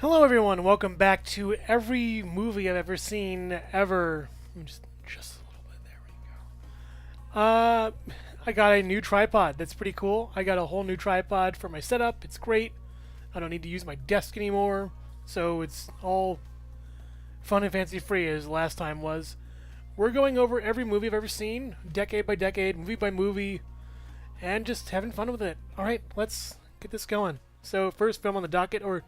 Hello, everyone. Welcome back to every movie I've ever seen ever. Just a little bit. There we go. I got a new tripod. That's pretty cool. I got a whole new tripod for my setup. It's great. I don't need to use my desk anymore, so it's all fun and fancy free as last time was. We're going over every movie I've ever seen, decade by decade, movie by movie, and just having fun with it. All right, let's get this going. So, first film on the docket, or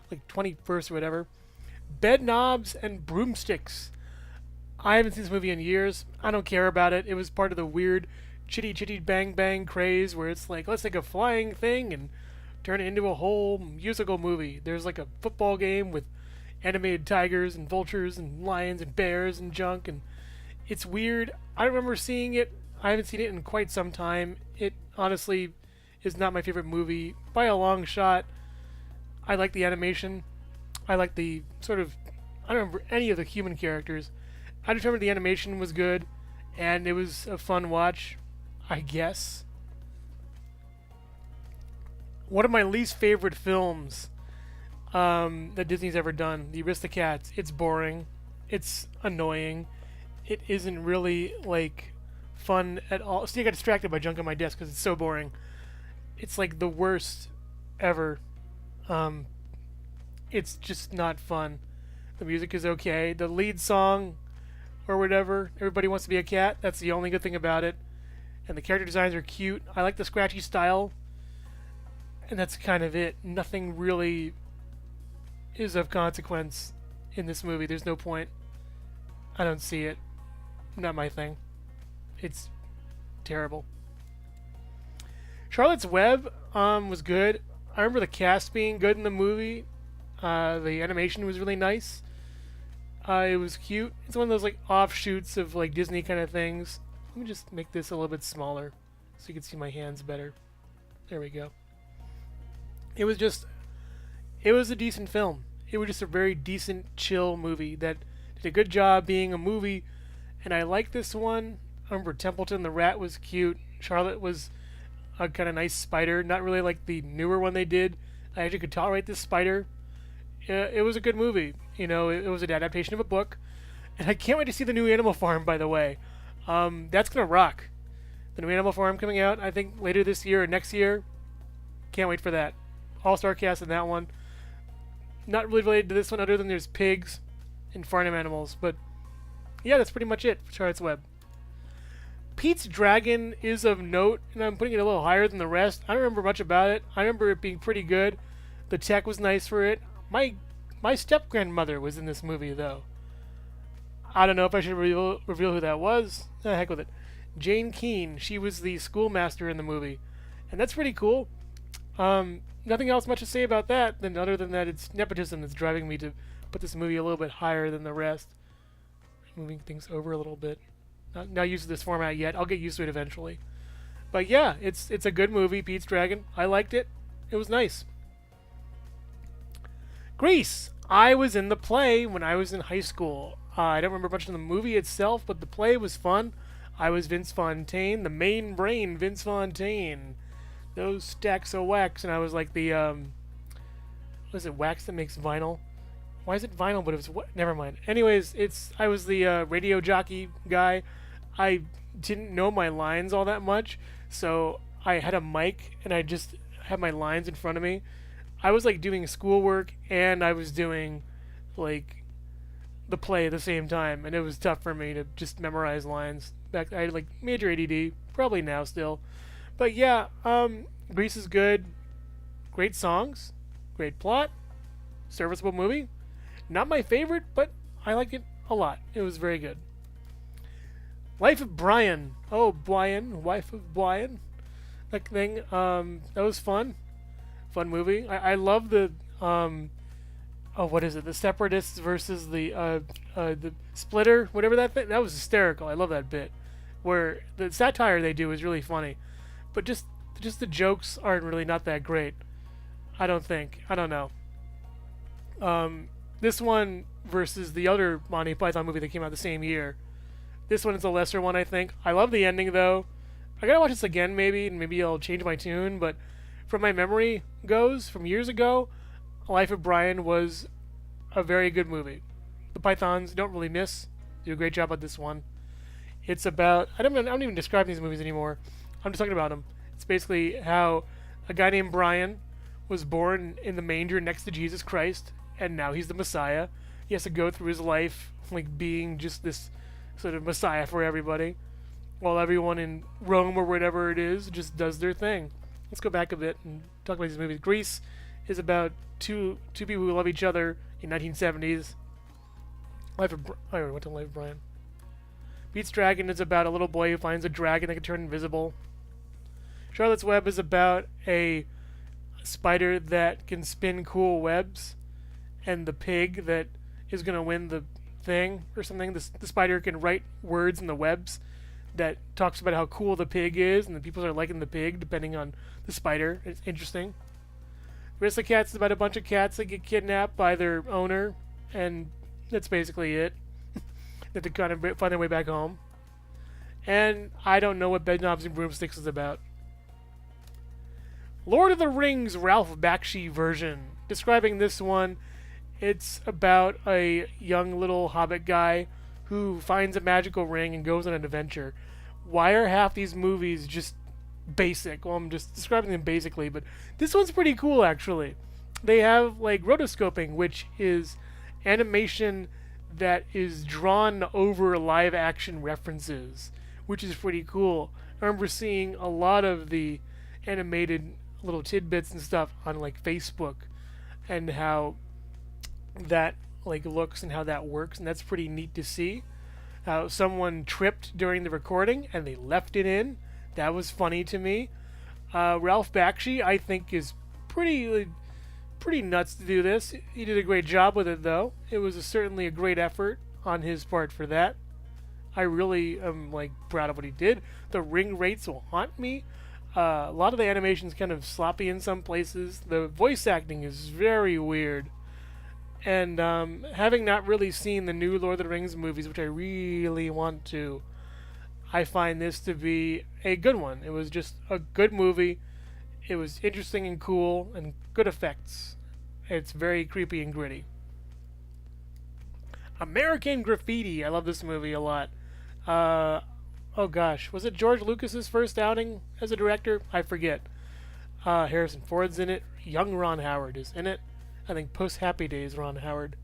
like 21st or whatever. Bed Knobs and Broomsticks. I haven't seen this movie in years. I don't care about it. It was part of the weird chitty chitty bang bang craze where it's like, let's take a flying thing and turn it into a whole musical movie. There's like a football game with animated tigers and vultures and lions and bears and junk, and it's weird. I remember seeing it. I haven't seen it in quite some time. It honestly is not my favorite movie by a long shot. I like the animation. I like the sort of. I don't remember any of the human characters. I just remember the animation was good, and it was a fun watch, I guess. One of my least favorite films that Disney's ever done, The Aristocats. It's boring. It's annoying. It isn't really like fun at all. See, I got distracted by junk on my desk because it's so boring. It's like the worst ever. It's just not fun. The music is okay. The lead song, or whatever, Everybody Wants to Be a Cat, that's the only good thing about it. And the character designs are cute. I like the scratchy style. And that's kind of it. Nothing really is of consequence in this movie. There's no point. I don't see it. Not my thing. It's terrible. Charlotte's Web was good. I remember the cast being good in the movie. The animation was really nice. It was cute. It's one of those like offshoots of like Disney kind of things. Let me just make this a little bit smaller so you can see my hands better. There we go. It was a decent film. It was just a very decent, chill movie that did a good job being a movie. And I like this one. I remember Templeton the rat was cute. Charlotte was a kind of nice spider. Not really like the newer one they did. I actually could tolerate this spider. It was a good movie. You know, it was an adaptation of a book. And I can't wait to see the new Animal Farm, by the way. That's going to rock. The new Animal Farm coming out, I think, later this year or next year. Can't wait for that. All-star cast in that one. Not really related to this one other than there's pigs and farm animals. But, yeah, that's pretty much it for Charlotte's Web. Pete's Dragon is of note, and I'm putting it a little higher than the rest. I don't remember much about it. I remember it being pretty good. The tech was nice for it. My step-grandmother was in this movie, though. I don't know if I should reveal who that was. The heck with it. Jane Keene. She was the schoolmaster in the movie. And that's pretty cool. Nothing else much to say about that, other than that it's nepotism that's driving me to put this movie a little bit higher than the rest. Moving things over a little bit. Not used to this format yet. I'll get used to it eventually. But yeah, it's a good movie, Pete's Dragon. I liked it. It was nice. Grease. I was in the play when I was in high school. I don't remember much of the movie itself, but the play was fun. I was Vince Fontaine, the main brain, Vince Fontaine. Those stacks of wax, and I was like the what is it, wax that makes vinyl? Why is it vinyl? But it was what? Never mind. Anyways, I was the radio jockey guy. I didn't know my lines all that much, so I had a mic and I just had my lines in front of me. I was like doing schoolwork and I was doing like the play at the same time, and it was tough for me to just memorize lines. Back I had like major ADD, probably now still, but yeah, Grease is good. Great songs, great plot, serviceable movie. Not my favorite, but I like it a lot. It was very good. Life of Brian. Oh, Brian, wife of Brian. That thing. That was fun. Fun movie. I love the what is it? The Separatists versus the Splitter, whatever that thing. That was hysterical. I love that bit. Where the satire they do is really funny, but just the jokes aren't really not that great. I don't think. I don't know. This one versus the other Monty Python movie that came out the same year. This one is a lesser one, I think. I love the ending though. I gotta watch this again maybe, and maybe I'll change my tune, but from my memory goes from years ago, Life of Brian was a very good movie. The Pythons don't really miss. Do a great job on this one. It's about I don't even describe these movies anymore. I'm just talking about them. It's basically how a guy named Brian was born in the manger next to Jesus Christ, and now he's the Messiah. He has to go through his life like being just this sort of Messiah for everybody, while everyone in Rome or whatever it is just does their thing. Let's go back a bit and talk about these movies. Grease is about two people who love each other in 1970s. I already went to Life of Brian. Pete's Dragon is about a little boy who finds a dragon that can turn invisible. Charlotte's Web is about a spider that can spin cool webs, and the pig that is going to win the thing or something. The spider can write words in the webs that talks about how cool the pig is, and the people are liking the pig depending on the spider. It's interesting. Aristocats is about a bunch of cats that get kidnapped by their owner, and that's basically it. That they kind of find their way back home. And I don't know what Bedknobs and Broomsticks is about. Lord of the Rings Ralph Bakshi version. Describing this one, it's about a young little hobbit guy who finds a magical ring and goes on an adventure. Why are half these movies just basic? Well, I'm just describing them basically, but this one's pretty cool actually. They have like rotoscoping, which is animation that is drawn over live action references, which is pretty cool. I remember seeing a lot of the animated little tidbits and stuff on like Facebook, and how that like looks and how that works, and that's pretty neat to see. How someone tripped during the recording and they left it in. That was funny to me. Ralph Bakshi, I think, is pretty nuts to do this. He did a great job with it, though. It was certainly a great effort on his part for that. I really am like proud of what he did. The ring rates will haunt me. A lot of the animation's kind of sloppy in some places. The voice acting is very weird. And having not really seen the new Lord of the Rings movies, which I really want to, I find this to be a good one. It was just a good movie. It was interesting and cool and good effects. It's very creepy and gritty. American Graffiti. I love this movie a lot. Oh gosh, was it George Lucas's first outing as a director? I forget. Harrison Ford's in it. Young Ron Howard is in it. I think post Happy Days Ron Howard.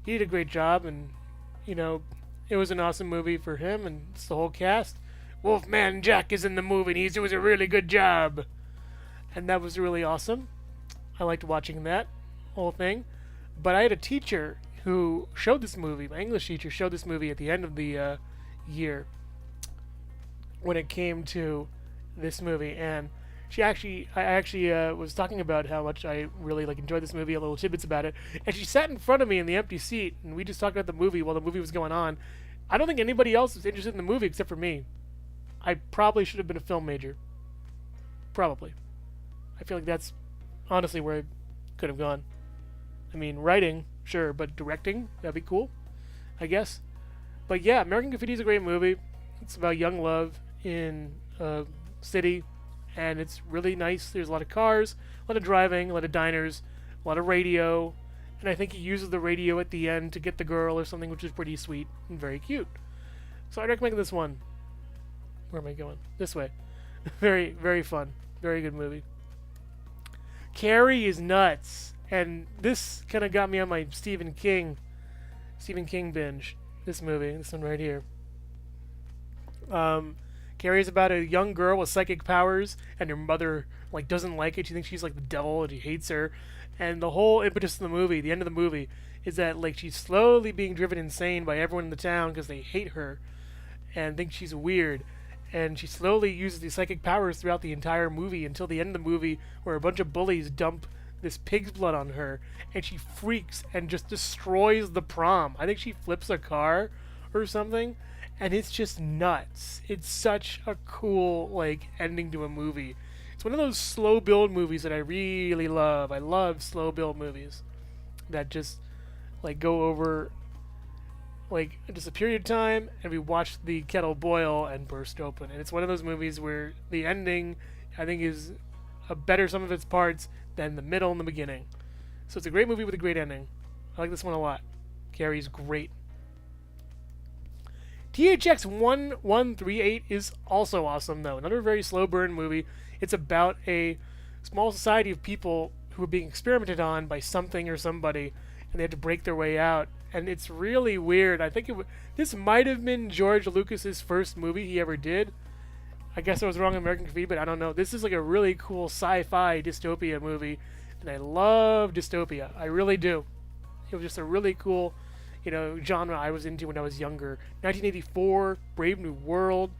He did a great job, and you know, it was an awesome movie for him, and it's the whole cast. Wolfman Jack is in the movie, and he doing a really good job. And that was really awesome. I liked watching that whole thing. But I had a teacher who showed this movie, my English teacher showed this movie at the end of the year when it came to this movie, and I actually was talking about how much I really like enjoyed this movie, a little tidbits about it, and she sat in front of me in the empty seat, and we just talked about the movie while the movie was going on. I don't think anybody else was interested in the movie except for me. I probably should have been a film major. Probably. I feel like that's honestly where I could have gone. I mean, writing, sure, but directing, that'd be cool, I guess. But yeah, American Graffiti is a great movie. It's about young love in a city, and it's really nice. There's a lot of cars, a lot of driving, a lot of diners, a lot of radio, and I think he uses the radio at the end to get the girl or something, which is pretty sweet and very cute. So I'd recommend this one. Where am I going? This way. Very, very fun. Very good movie. Carrie is nuts, and this kind of got me on my Stephen King binge. This movie, this one right here. Carrie's about a young girl with psychic powers, and her mother like doesn't like it. She thinks she's like the devil, and she hates her. And the whole impetus of the movie, the end of the movie, is that like she's slowly being driven insane by everyone in the town because they hate her and think she's weird. And she slowly uses these psychic powers throughout the entire movie until the end of the movie, where a bunch of bullies dump this pig's blood on her, and she freaks and just destroys the prom. I think she flips a car or something, and it's just nuts. It's such a cool like ending to a movie. It's one of those slow build movies that I really love. I love slow build movies that just like go over like just a period of time, and we watch the kettle boil and burst open. And it's one of those movies where the ending, I think, is a better sum of its parts than the middle and the beginning. So it's a great movie with a great ending. I like this one a lot. Carrie's great. THX 1138 is also awesome, though. Another very slow burn movie. It's about a small society of people who are being experimented on by something or somebody, and they have to break their way out. And it's really weird. I think this might have been George Lucas's first movie he ever did. I guess I was wrong on American Graffiti, but I don't know. This is like a really cool sci-fi dystopia movie, and I love dystopia. I really do. It was just a really cool, genre I was into when I was younger. 1984, Brave New World,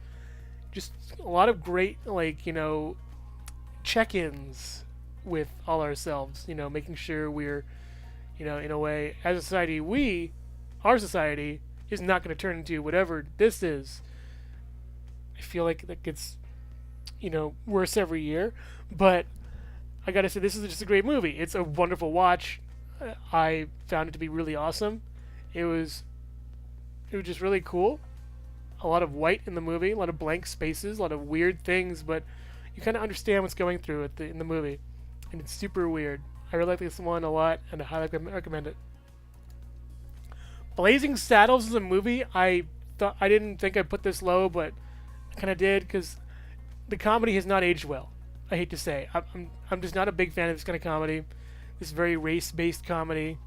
just a lot of great, check-ins with all ourselves. Making sure we're, in a way, as a society, our society, is not going to turn into whatever this is. I feel like that gets, worse every year. But I gotta say, this is just a great movie. It's a wonderful watch. I found it to be really awesome. It was just really cool. A lot of white in the movie, a lot of blank spaces, a lot of weird things, but you kind of understand what's going through in the movie, and it's super weird. I really like this one a lot, and I highly recommend it. Blazing Saddles is a movie I didn't think I'd put this low, but I kind of did, because the comedy has not aged well. I hate to say, I'm just not a big fan of this kind of comedy. This very race-based comedy.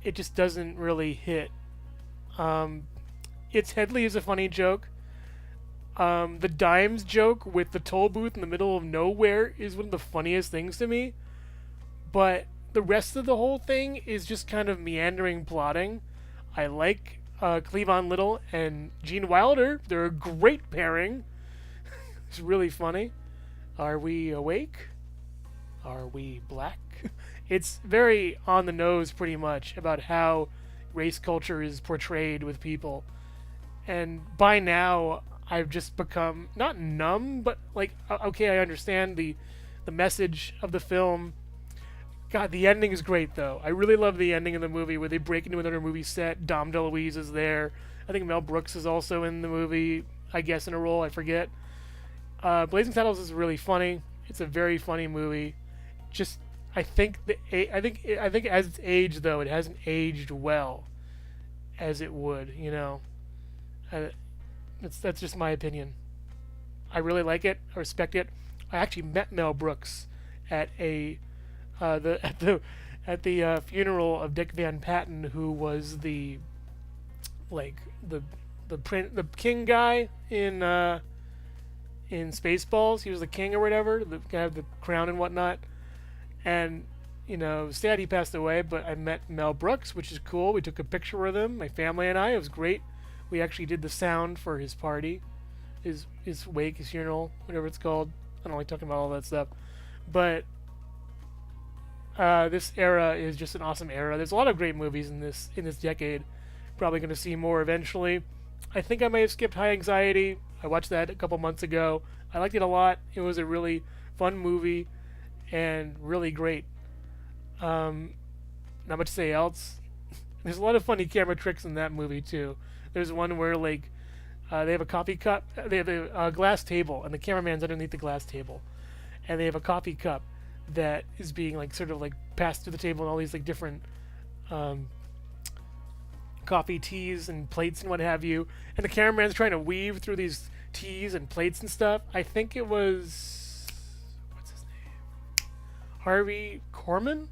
It just doesn't really hit. It's Headley is a funny joke. The Dimes joke with the toll booth in the middle of nowhere is one of the funniest things to me. But the rest of the whole thing is just kind of meandering plotting. I like Cleavon Little and Gene Wilder. They're a great pairing. It's really funny. Are we awake? Are we black? It's very on the nose, pretty much, about how race culture is portrayed with people. And by now, I've just become, not numb, but okay, I understand the message of the film. God, the ending is great, though. I really love the ending of the movie where they break into another movie set. Dom DeLuise is there. I think Mel Brooks is also in the movie, I guess, in a role. I forget. Blazing Saddles is really funny. It's a very funny movie. Just, I think as it's aged, though, it hasn't aged well as it would. That's just my opinion. I really like it. I respect it. I actually met Mel Brooks at the funeral of Dick Van Patten, who was the king guy in Spaceballs. He was the king or whatever, the guy with the crown and whatnot. And sad he passed away, but I met Mel Brooks, which is cool. We took a picture with him, my family and I. It was great. We actually did the sound for his party, his wake, his funeral, whatever it's called. I don't like talking about all that stuff, but this era is just an awesome era. There's a lot of great movies in this decade. Probably going to see more eventually. I think I may have skipped High Anxiety. I watched that a couple months ago. I liked it a lot. It was a really fun movie and really great. Not much to say else. There's a lot of funny camera tricks in that movie too. There's one where they have a coffee cup. They have a glass table, and the cameraman's underneath the glass table, and they have a coffee cup that is being passed through the table, and all these different coffee teas and plates and what have you, and the cameraman's trying to weave through these teas and plates and stuff. I think it was, what's his name, Harvey Korman,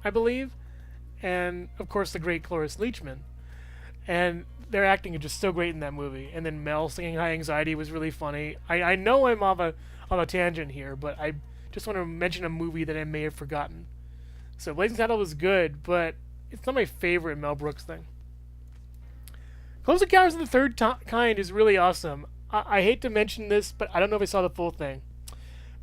I believe, and of course the great Cloris Leachman, and their acting is just so great in that movie. And then Mel singing High Anxiety was really funny. I know I'm off a tangent here, but I just want to mention a movie that I may have forgotten. So Blazing Saddles was good, but it's not my favorite Mel Brooks thing. Close Encounters of the Third Kind is really awesome. I hate to mention this, but I don't know if I saw the full thing.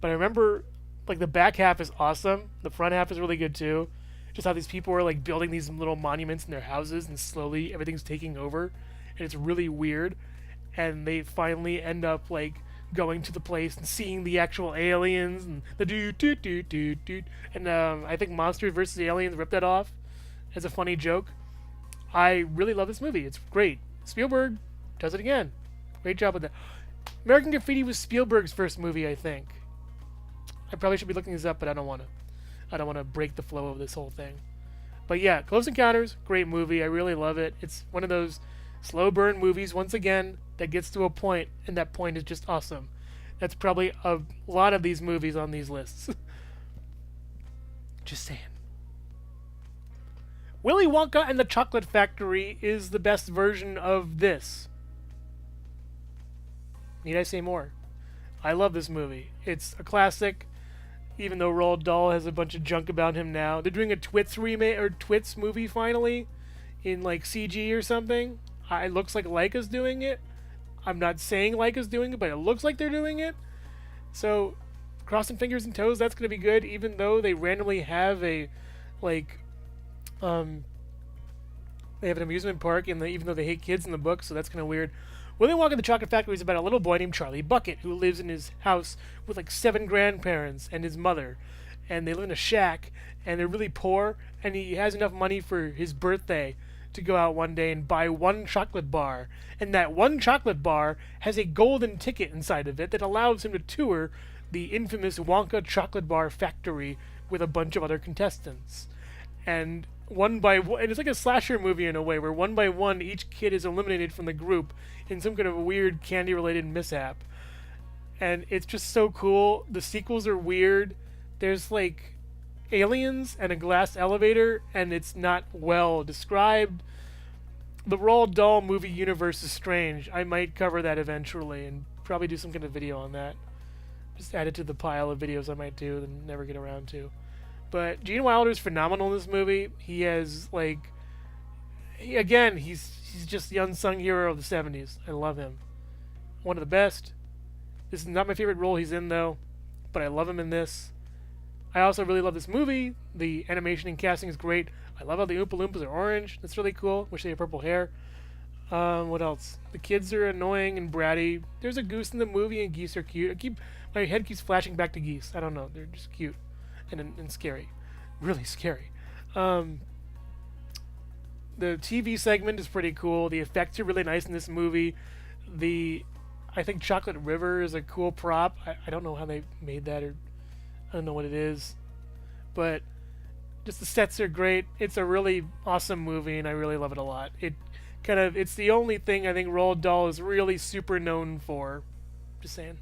But I remember, the back half is awesome. The front half is really good too. Just how these people are building these little monuments in their houses, and slowly everything's taking over, and it's really weird. And they finally end up going to the place and seeing the actual aliens and the do. And I think Monsters vs. Aliens ripped that off as a funny joke. I really love this movie. It's great. Spielberg does it again. Great job with that. American Graffiti was Spielberg's first movie, I think. I probably should be looking this up, but I don't want to. I don't want to break the flow of this whole thing. But yeah, Close Encounters, great movie. I really love it. It's one of those slow burn movies, once again, that gets to a point, and that point is just awesome. That's probably a lot of these movies on these lists. Just saying. Willy Wonka and the Chocolate Factory is the best version of this. Need I say more? I love this movie. It's a classic, even though Roald Dahl has a bunch of junk about him now. They're doing a Twits remake or Twits movie finally in like CG or something. It looks like Leica's doing it. I'm not saying Leica's doing it, but it looks like they're doing it. So, crossing fingers and toes, that's going to be good, even though they randomly have a, like, they have an amusement park, even though they hate kids in the book, so that's kind of weird. Willy Wonka and the Chocolate Factory is about a little boy named Charlie Bucket who lives in his house with like 7 grandparents and his mother. And they live in a shack, and they're really poor, and he has enough money for his birthday to go out one day and buy one chocolate bar. And that one chocolate bar has a golden ticket inside of it that allows him to tour the infamous Wonka Chocolate Bar Factory with a bunch of other contestants. And one by one, and it's like a slasher movie in a way, where one by one each kid is eliminated from the group in some kind of weird candy-related mishap. And it's just so cool. The sequels are weird. There's like aliens and a glass elevator, and it's not well described. The Roald Dahl movie universe is strange. I might cover that eventually and probably do some kind of video on that. Just add it to the pile of videos I might do and never get around to. But Gene Wilder's phenomenal in this movie. He has like, he's just the unsung hero of the 70s. I love him. One of the best. This is not my favorite role he's in though, but I love him in this. I also really love this movie. The animation and casting is great. I love how the Oompa Loompas are orange. That's really cool. Wish they had purple hair. What else? The kids are annoying and bratty. There's a goose in the movie, and geese are cute. My head keeps flashing back to geese. I don't know. They're just cute and scary. Really scary. The TV segment is pretty cool. The effects are really nice in this movie. I think Chocolate River is a cool prop. I don't know how they made that, or I don't know what it is. But just the sets are great. It's a really awesome movie, and I really love it a lot. It's the only thing I think Roald Dahl is really super known for. Just saying.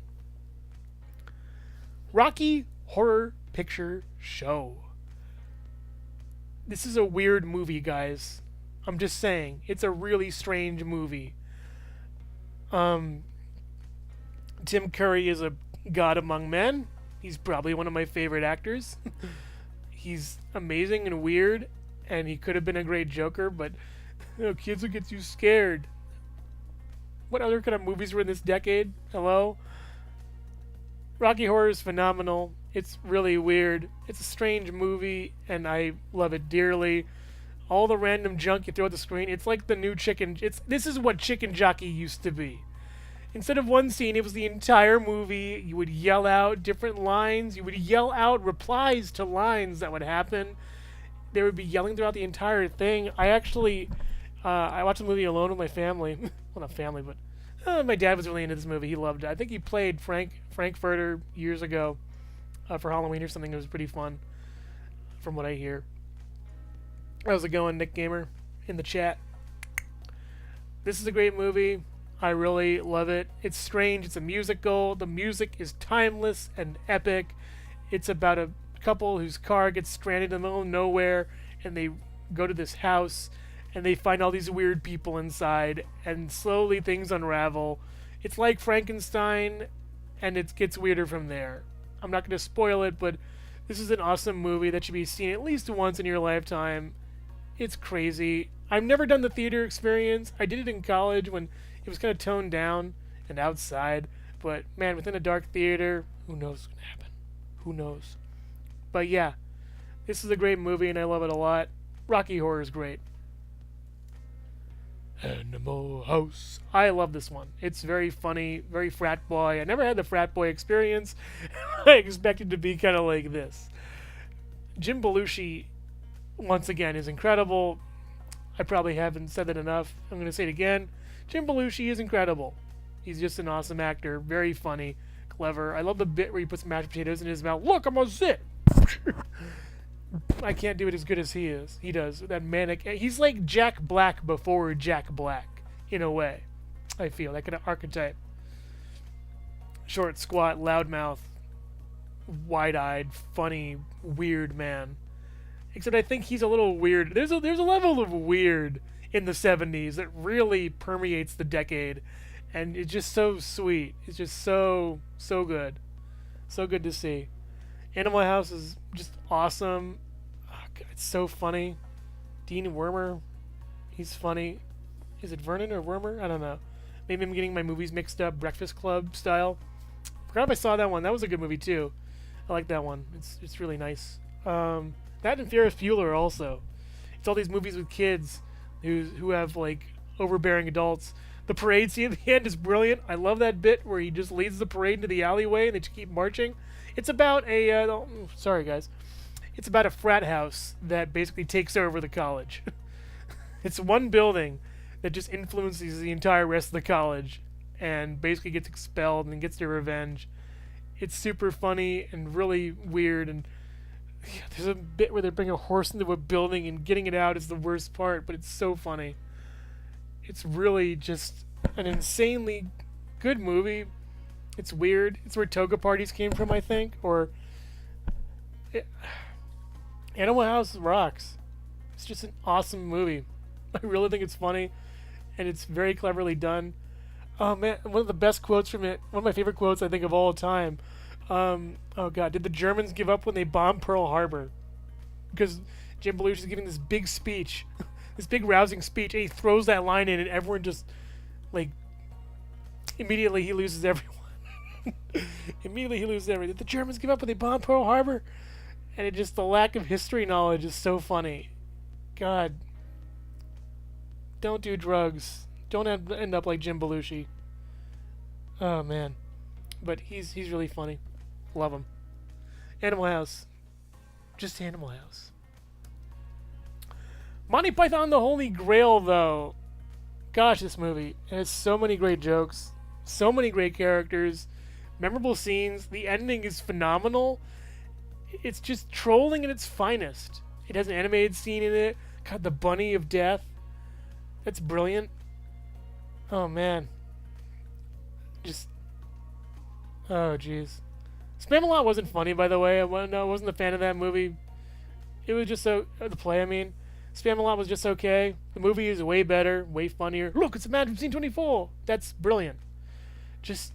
Rocky Horror Picture Show. This is a weird movie, guys. I'm just saying. It's a really strange movie. Tim Curry is a god among men. He's probably one of my favorite actors. He's amazing and weird, and he could have been a great Joker, but kids will get you scared. What other kind of movies were in this decade? Hello? Rocky Horror is phenomenal. It's really weird. It's a strange movie, and I love it dearly. All the random junk you throw at the screen, it's like the new Chicken... This is what Chicken Jockey used to be. Instead of one scene, it was the entire movie. You would yell out different lines. You would yell out replies to lines that would happen. There would be yelling throughout the entire thing. I actually... I watched the movie alone with my family. Well, not family, but... my dad was really into this movie. He loved it. I think he played Frankfurter years ago for Halloween or something. It was pretty fun, from what I hear. How's it going, Nick Gamer, in the chat? This is a great movie. I really love it. It's strange. It's a musical. The music is timeless and epic. It's about a couple whose car gets stranded in the middle of nowhere, and they go to this house, and they find all these weird people inside, and slowly things unravel. It's like Frankenstein, and it gets weirder from there. I'm not going to spoil it, but this is an awesome movie that should be seen at least once in your lifetime. It's crazy. I've never done the theater experience. I did it in college when it was kind of toned down and outside. But, man, within a dark theater, who knows what's going to happen? Who knows? But, yeah, this is a great movie, and I love it a lot. Rocky Horror is great. Animal House. I love this one. It's very funny, very frat boy. I never had the frat boy experience. I expected to be kind of like this. Jim Belushi, once again, is incredible. I probably haven't said that enough. I'm going to say it again. Jim Belushi is incredible. He's just an awesome actor. Very funny, clever. I love the bit where he puts mashed potatoes in his mouth. Look, I'm going to sit. I can't do it as good as he is. He does that manic. He's like Jack Black before Jack Black, in a way. I feel that kind of archetype. Short, squat, loudmouth, wide-eyed, funny, weird man. Except I think he's a little weird. There's a level of weird in the '70s that really permeates the decade, and it's just so sweet. It's just so good, so good to see. Animal House is just awesome. Oh, God, it's so funny. Dean Wormer, he's funny. Is it Vernon or Wormer? I don't know. Maybe I'm getting my movies mixed up, Breakfast Club style. Forgot if I saw that one. That was a good movie too. I like that one. It's really nice. That and Ferris Bueller also. It's all these movies with kids who have like overbearing adults. The parade scene at the end is brilliant. I love that bit where he just leads the parade into the alleyway and they just keep marching. It's about a sorry guys. It's about a frat house that basically takes over the college. It's one building that just influences the entire rest of the college and basically gets expelled and gets their revenge. It's super funny and really weird, and there's a bit where they bring a horse into a building and getting it out is the worst part, but it's so funny. It's really just an insanely good movie. It's weird. It's where toga parties came from, I think, or Animal House rocks. It's just an awesome movie. I really think it's funny, and it's very cleverly done. Oh man, one of the best quotes from it, one of my favorite quotes I think of all time. Oh god, did the Germans give up when they bombed Pearl Harbor? Because Jim Belushi is giving this big speech, this big rousing speech, and he throws that line in, and everyone just, like, immediately he loses everyone. Immediately he loses everything. Did the Germans give up when they bombed Pearl Harbor? And it just, the lack of history knowledge is so funny. God. Don't do drugs. Don't end up like Jim Belushi. Oh man, but he's really funny. Love him. Animal House, just Animal House. Monty Python and the Holy Grail, though. Gosh, this movie has so many great jokes, so many great characters, memorable scenes. The ending is phenomenal. It's just trolling at its finest. It has an animated scene in it. God, the Bunny of Death. That's brilliant. Oh man. Just. Oh jeez. Spamalot wasn't funny, by the way. I wasn't a fan of that movie. It was just so. The play, I mean. Spamalot was just okay. The movie is way better, way funnier. Look, it's a man from Scene 24. That's brilliant. Just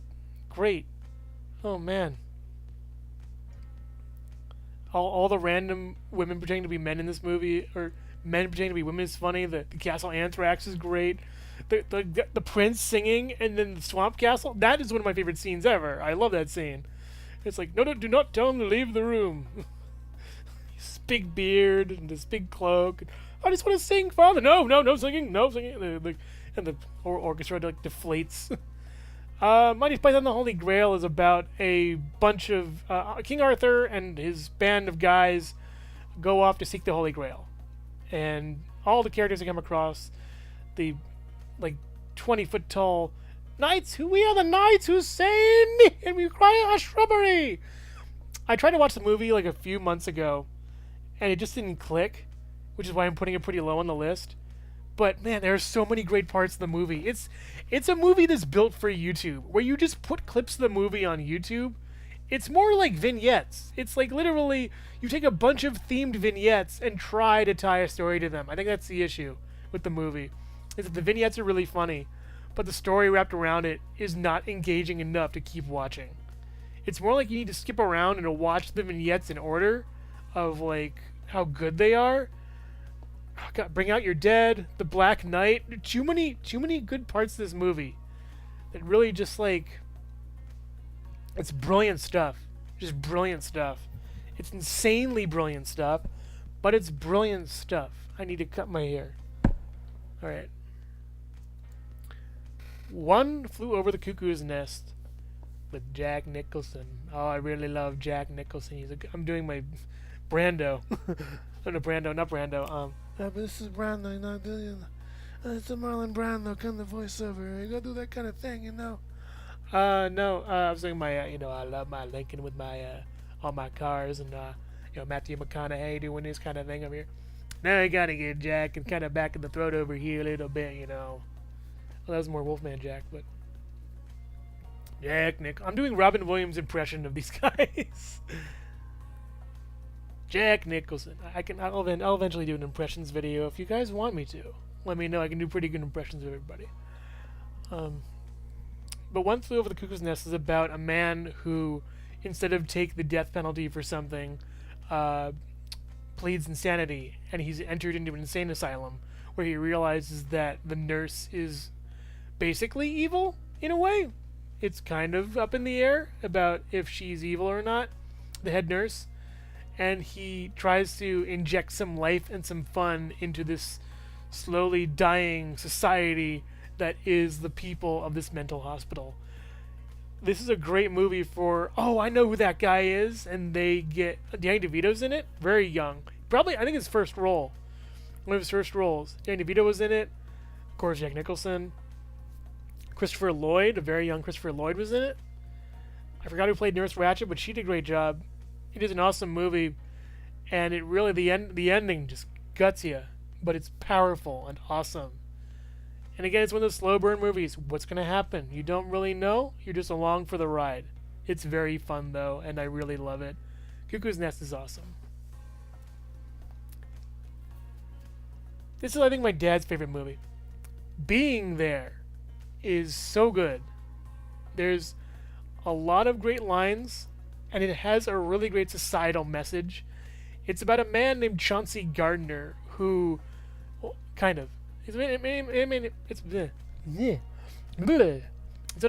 great. Oh man. All the random women pretending to be men in this movie, or men pretending to be women, is funny. The Castle Anthrax is great. The prince singing and then the swamp castle, that is one of my favorite scenes ever. I love that scene. It's like, no, do not tell him to leave the room. His big beard and this big cloak. I just want to sing, Father. No singing, no singing. And the orchestra like deflates. Monty Python and the Holy Grail is about a bunch of King Arthur and his band of guys go off to seek the Holy Grail, and all the characters they come across, the like 20-foot tall knights we are the knights who say and we cry a shrubbery. I tried to watch the movie like a few months ago and it just didn't click, which is why I'm putting it pretty low on the list. But man, there are so many great parts of the movie. It's a movie that's built for YouTube, where you just put clips of the movie on YouTube. It's more like vignettes. It's like literally you take a bunch of themed vignettes and try to tie a story to them. I think that's the issue with the movie, is that the vignettes are really funny, but the story wrapped around it is not engaging enough to keep watching. It's more like you need to skip around and to watch the vignettes in order of like how good they are. Oh God, Bring Out Your Dead, The Black Knight. Too many good parts of this movie that really just like, it's brilliant stuff. Just brilliant stuff. It's insanely brilliant stuff, but it's brilliant stuff. I need to cut my hair. All right. One Flew Over the Cuckoo's Nest with Jack Nicholson. Oh, I really love Jack Nicholson. I'm doing my Brando. Oh, no, Brando, not Brando. But this is Brando, not doing. It's a Marlon Brando kind of voiceover. You gotta do that kind of thing, you know. No, I was doing my, I love my Lincoln with my, all my cars, and Matthew McConaughey doing his kind of thing over here. Now I gotta get Jack and kind of back in the throat over here a little bit. Well, that was more Wolfman Jack, but Jack Nick. I'm doing Robin Williams impression of these guys. Jack Nicholson. I'll eventually do an impressions video if you guys want me to. Let me know. I can do pretty good impressions of everybody. But One Flew Over the Cuckoo's Nest is about a man who, instead of take the death penalty for something, pleads insanity, and he's entered into an insane asylum where he realizes that the nurse is basically evil in a way. It's kind of up in the air about if she's evil or not, the head nurse, and he tries to inject some life and some fun into this slowly dying society that is the people of this mental hospital. This is a great movie for, I know who that guy is, and they get, Danny DeVito's in it, very young. Probably, I think his first role. One of his first roles. Danny DeVito was in it. Of course, Jack Nicholson. Christopher Lloyd, a very young Christopher Lloyd was in it. I forgot who played Nurse Ratched, but she did a great job. It is an awesome movie, and it really, the ending just guts you, but it's powerful and awesome. And again, it's one of those slow burn movies. What's going to happen? You don't really know. You're just along for the ride. It's very fun, though, and I really love it. Cuckoo's Nest is awesome. This is, I think, my dad's favorite movie. Being There is so good. There's a lot of great lines, and it has a really great societal message. It's about a man named Chauncey Gardner who, kind of, it's about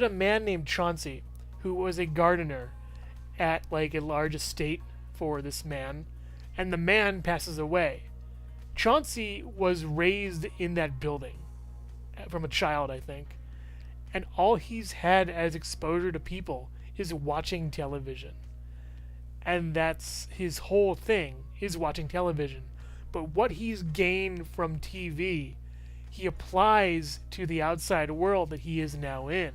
a man named Chauncey who was a gardener at like a large estate for this man, and the man passes away. Chauncey was raised in that building from a child, I think, and all he's had as exposure to people is watching television. And that's his whole thing, is watching television. But what he's gained from TV, he applies to the outside world that he is now in.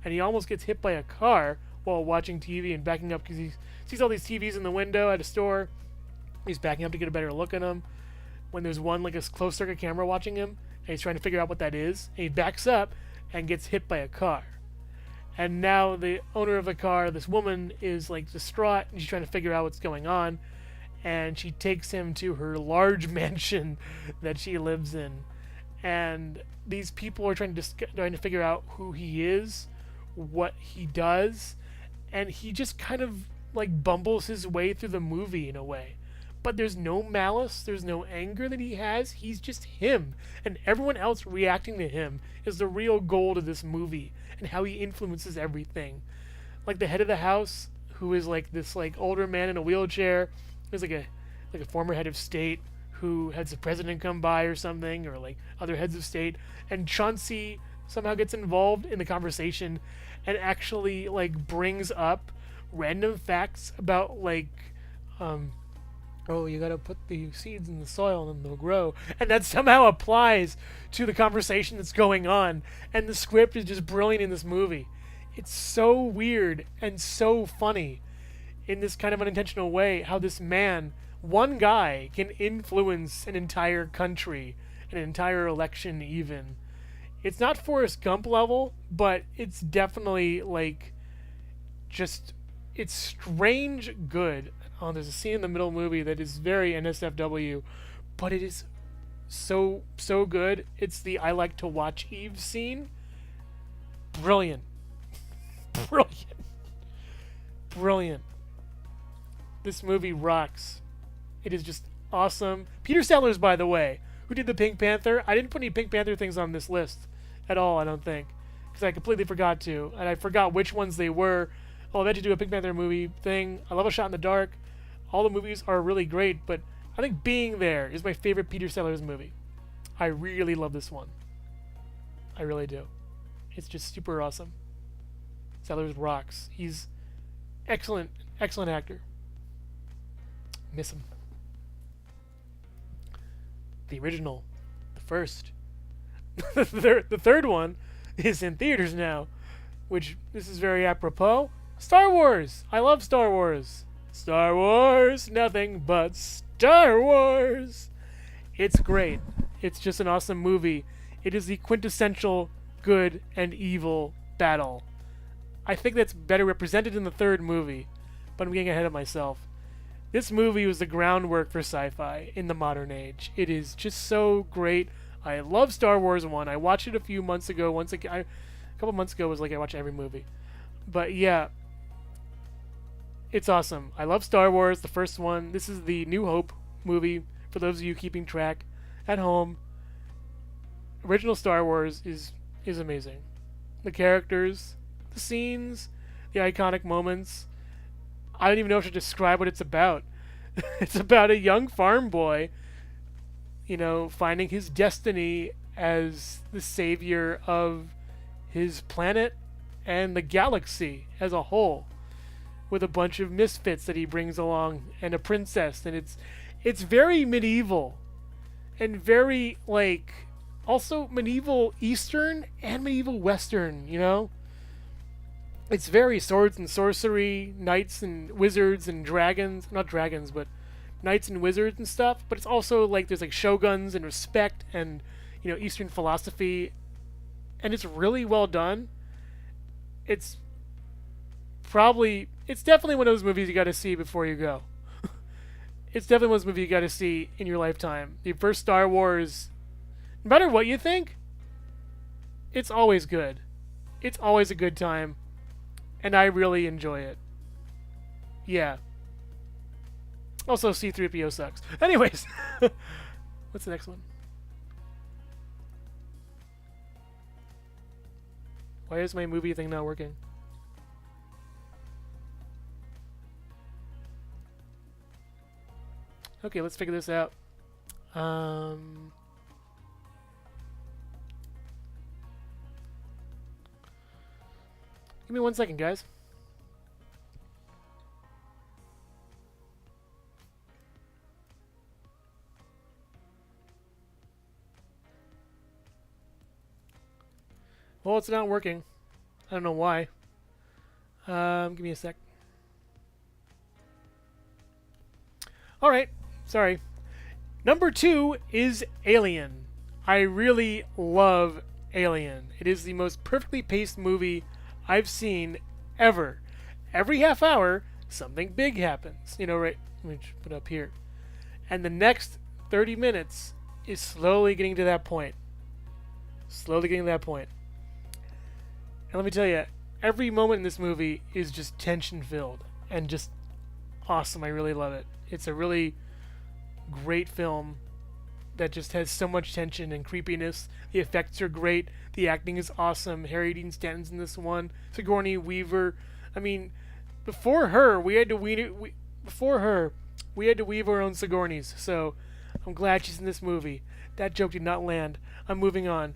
And he almost gets hit by a car while watching TV and backing up because he sees all these TVs in the window at a store. He's backing up to get a better look at them. When there's one, like a closed circuit camera watching him, and he's trying to figure out what that is, and he backs up and gets hit by a car. And now the owner of the car, this woman, is like distraught, and she's trying to figure out what's going on. And she takes him to her large mansion that she lives in. And these people are trying to figure out who he is, what he does, and he just kind of like bumbles his way through the movie in a way. But there's no malice, there's no anger that he has. He's just him, and everyone else reacting to him is the real goal of this movie and how he influences everything. Like the head of the house, who is like this like older man in a wheelchair, who's like a former head of state who has the president come by or something, or like other heads of state, and Chauncey somehow gets involved in the conversation and actually like brings up random facts about like you gotta put the seeds in the soil and they'll grow, and that somehow applies to the conversation that's going on. And the script is just brilliant in this movie. It's so weird and so funny in this kind of unintentional way, how this man, one guy, can influence an entire country, an entire election even. It's not Forrest Gump level, but it's definitely like just, it's strange good. There's a scene in the middle of the movie that is very NSFW, but it is so good. It's the I Like to Watch Eve scene. Brilliant. Brilliant. This movie rocks. It is just awesome. Peter Sellers, by the way, who did the Pink Panther. I didn't put any Pink Panther things on this list at all, I don't think, because I completely forgot to, and I forgot which ones they were. I'll eventually do a Pink Panther movie thing. I love A Shot in the Dark. All the movies are really great, but I think Being There is my favorite Peter Sellers movie. I really love this one. I really do. It's just super awesome. Sellers rocks. He's excellent actor. Miss him. The original. The first. The third one is in theaters now, which this is very apropos. Star Wars! I love Star Wars. Star Wars, nothing but Star Wars. It's great. It's just an awesome movie. It is the quintessential good and evil battle. I think that's better represented in the third movie, but I'm getting ahead of myself. This movie was the groundwork for sci-fi in the modern age. It is just so great. I love Star Wars 1. I watched it a few months ago. A couple months ago was like I watch every movie. But yeah, it's awesome. I love Star Wars, the first one. This is the New Hope movie, for those of you keeping track at home. Original Star Wars is amazing. The characters, the scenes, the iconic moments. I don't even know if to describe what it's about. It's about a young farm boy, finding his destiny as the savior of his planet and the galaxy as a whole, with a bunch of misfits that he brings along and a princess, and it's very medieval and very also medieval Eastern and medieval Western, It's very swords and sorcery, knights and wizards and dragons. Not dragons, but knights and wizards and stuff. But it's also there's shoguns and respect and, Eastern philosophy. And it's really well done. It's definitely one of those movies you got to see before you go. It's definitely one of those movies you got to see in your lifetime. The first Star Wars, no matter what you think, it's always good. It's always a good time. And I really enjoy it. Yeah. Also, C-3PO sucks. Anyways. What's the next one? Why is my movie thing not working? Okay, let's figure this out. Give me 1 second, guys. Well, it's not working. I don't know why. Give me a sec. Alright, sorry. Number 2 is Alien. I really love Alien. It is the most perfectly paced movie I've seen ever. Every half hour, something big happens. Right? Let me just put it up here. And the next 30 minutes is slowly getting to that point. Slowly getting to that point. And let me tell you, every moment in this movie is just tension-filled and just awesome. I really love it. It's a really great film that just has so much tension and creepiness. The effects are great. The acting is awesome. Harry Dean Stanton's in this one. Sigourney Weaver. I mean, before her, we had to weave our own Sigourneys. So I'm glad she's in this movie. That joke did not land. I'm moving on.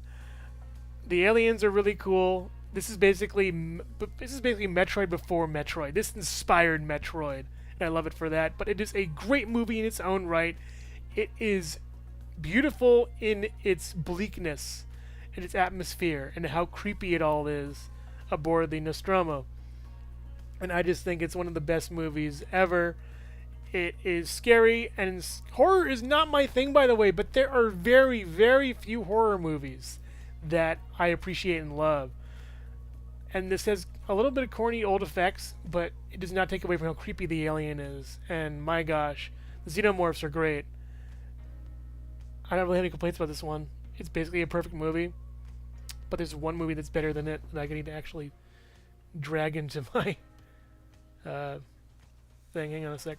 The aliens are really cool. This is basically Metroid before Metroid. This inspired Metroid, and I love it for that. But it is a great movie in its own right. It is beautiful in its bleakness and its atmosphere and how creepy it all is aboard the Nostromo. And I just think it's one of the best movies ever. It is scary, and horror is not my thing, by the way, but there are very, very few horror movies that I appreciate and love. And this has a little bit of corny old effects, but it does not take away from how creepy the alien is. And my gosh, the xenomorphs are great. I don't really have any complaints about this one. It's basically a perfect movie, but there's one movie that's better than it that I need to actually drag into my thing. Hang on a sec.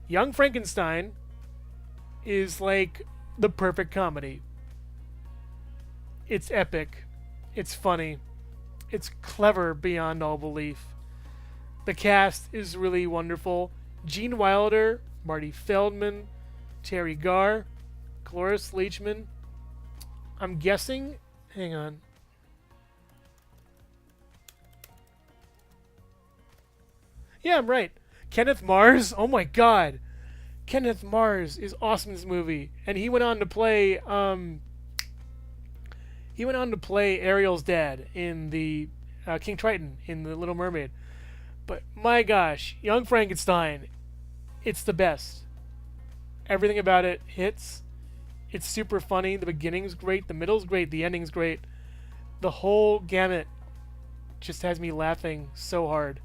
Young Frankenstein is like the perfect comedy. It's epic. It's funny. It's clever beyond all belief. The cast is really wonderful. Gene Wilder, Marty Feldman, Terry Garr, Cloris Leachman. I'm guessing... Hang on. Yeah, I'm right. Kenneth Mars. Oh my god. Kenneth Mars is awesome in this movie. And he went on to play... Ariel's dad in the King Triton in The Little Mermaid. But my gosh, Young Frankenstein, it's the best. Everything about it hits. It's super funny. The beginning's great. The middle's great. The ending's great. The whole gamut just has me laughing so hard.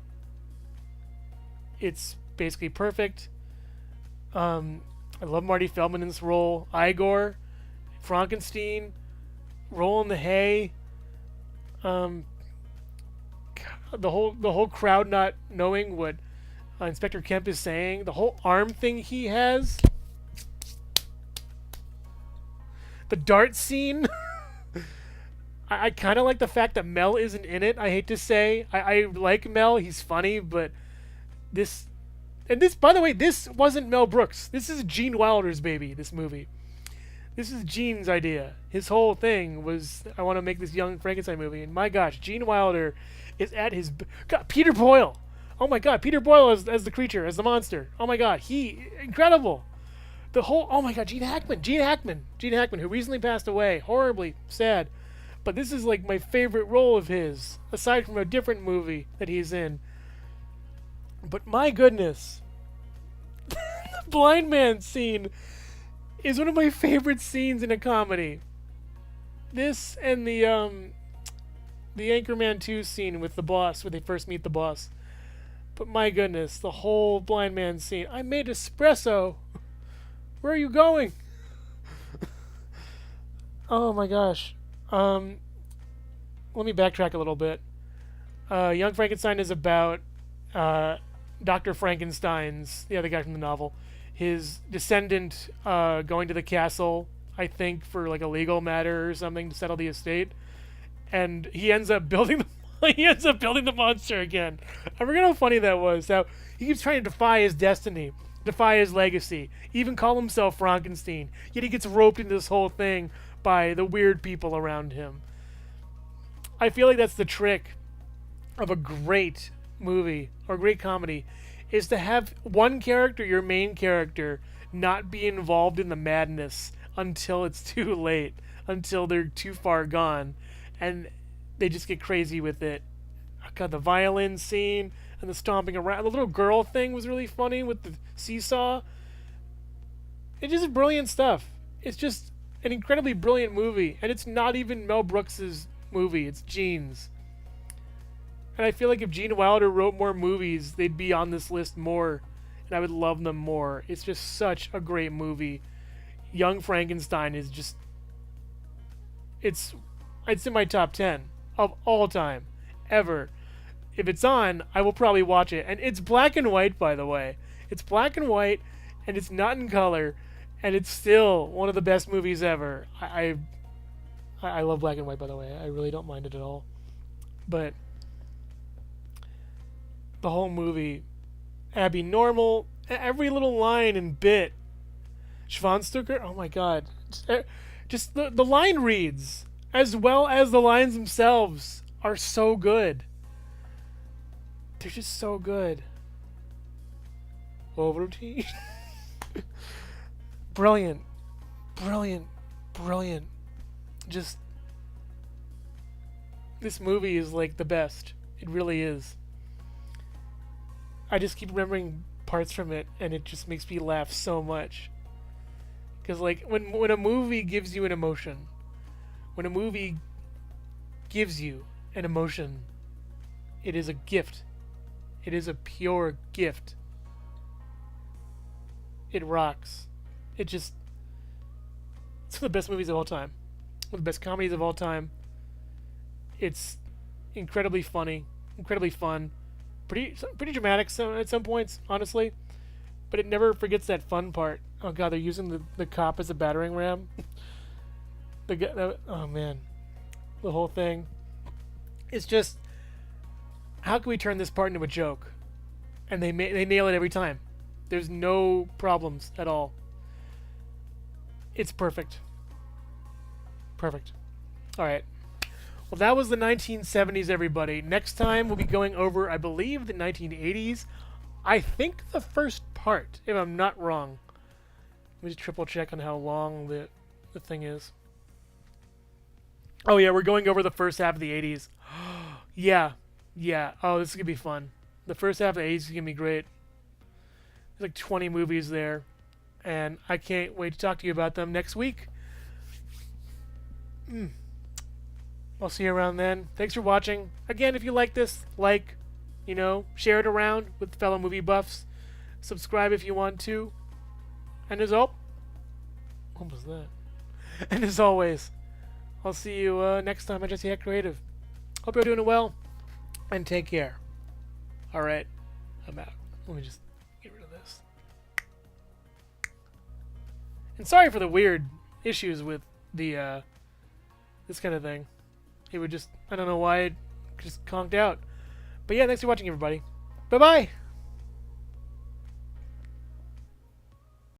It's basically perfect. I love Marty Feldman in this role. Igor, Frankenstein, Roll in the Hay. The whole crowd not knowing what Inspector Kemp is saying. The whole arm thing he has. The dart scene. I kind of like the fact that Mel isn't in it. I hate to say. I like Mel. He's funny, but this... And this, by the way, this wasn't Mel Brooks. This is Gene Wilder's baby, this movie. This is Gene's idea. His whole thing was, I want to make this Young Frankenstein movie. And my gosh, Gene Wilder is at his... God, Peter Boyle. Oh my god, Peter Boyle as the creature, as the monster. Oh my god, incredible. The whole... Oh my god, Gene Hackman, who recently passed away. Horribly sad. But this is like my favorite role of his, aside from a different movie that he's in. But my goodness, the blind man scene is one of my favorite scenes in a comedy. This and the Anchorman 2 scene with the boss, where they first meet the boss. But my goodness, the whole blind man scene. I made espresso. Where are you going? Oh my gosh. Let me backtrack a little bit. Young Frankenstein is about Dr. Frankenstein's, the other guy from the novel, his descendant going to the castle, I think, for like a legal matter or something to settle the estate, and he ends up building the monster again. I forget how funny that was. How he keeps trying to defy his destiny, defy his legacy, even call himself Frankenstein. Yet he gets roped into this whole thing by the weird people around him. I feel like that's the trick of a great movie or great comedy, is to have one character, your main character, not be involved in the madness until it's too late, until they're too far gone, and they just get crazy with it. Oh god, the violin scene and the stomping around, the little girl thing was really funny with the seesaw. It's just brilliant stuff. It's just an incredibly brilliant movie, and it's not even Mel Brooks's movie, it's Gene's. And I feel like if Gene Wilder wrote more movies, they'd be on this list more, and I would love them more. It's just such a great movie. Young Frankenstein is just... It's in my top 10 of all time, ever. If it's on, I will probably watch it. And it's black and white, by the way. It's black and white, and it's not in color, and it's still one of the best movies ever. I love black and white, by the way. I really don't mind it at all. But... the whole movie, Abby Normal, every little line and bit. Schwanstucker, oh my god. Just the line reads, as well as the lines themselves, are so good. They're just so good. Ovaltine. Brilliant. Brilliant. Brilliant. Just... this movie is like the best. It really is. I just keep remembering parts from it, and it just makes me laugh so much. Because, like, when a movie gives you an emotion, when a movie gives you an emotion, it is a gift. It is a pure gift. It rocks. It's one of the best movies of all time. One of the best comedies of all time. It's incredibly funny, incredibly fun. Pretty dramatic at some points, honestly, but it never forgets that fun part. Oh god, they're using the cop as a battering ram. Oh man, the whole thing. It's just, how can we turn this part into a joke? And they nail it every time. There's no problems at all. It's perfect. Perfect. All right. Well, that was the 1970s, everybody. Next time, we'll be going over, I believe, the 1980s. I think the first part, if I'm not wrong. Let me just triple check on how long the thing is. Oh, yeah, we're going over the first half of the 80s. Yeah, yeah. Oh, this is gonna be fun. The first half of the 80s is gonna be great. There's like 20 movies there, and I can't wait to talk to you about them next week. I'll see you around then. Thanks for watching. Again, if you like this, share it around with fellow movie buffs. Subscribe if you want to. And what was that? And as always, I'll see you next time on Jesse Hecht Creative. Hope you're doing well, and take care. All right, I'm out. Let me just get rid of this. And sorry for the weird issues with the this kind of thing. It would just, I don't know why it just conked out. But yeah, thanks for watching, everybody. Bye-bye.